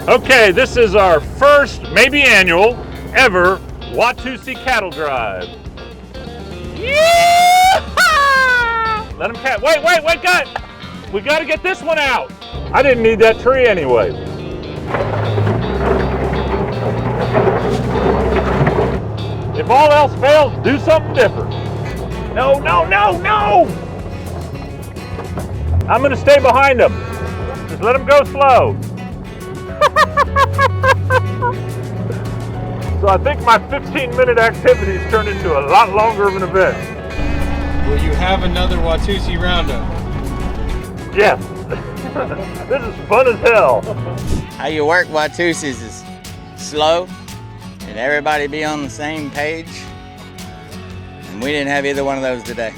Okay, this is our first, maybe annual, ever Watusi cattle drive. Yeah! Let him wait, guys! We gotta get this one out. I didn't need that tree anyway. If all else fails, do something different. No! I'm gonna stay behind him. Just let him go slow. So I think my 15-minute activities turned into a lot longer of an event. Will you have another Watusi roundup? Yes. This is fun as hell. How you work Watusis is slow and everybody be on the same page. And we didn't have either one of those today.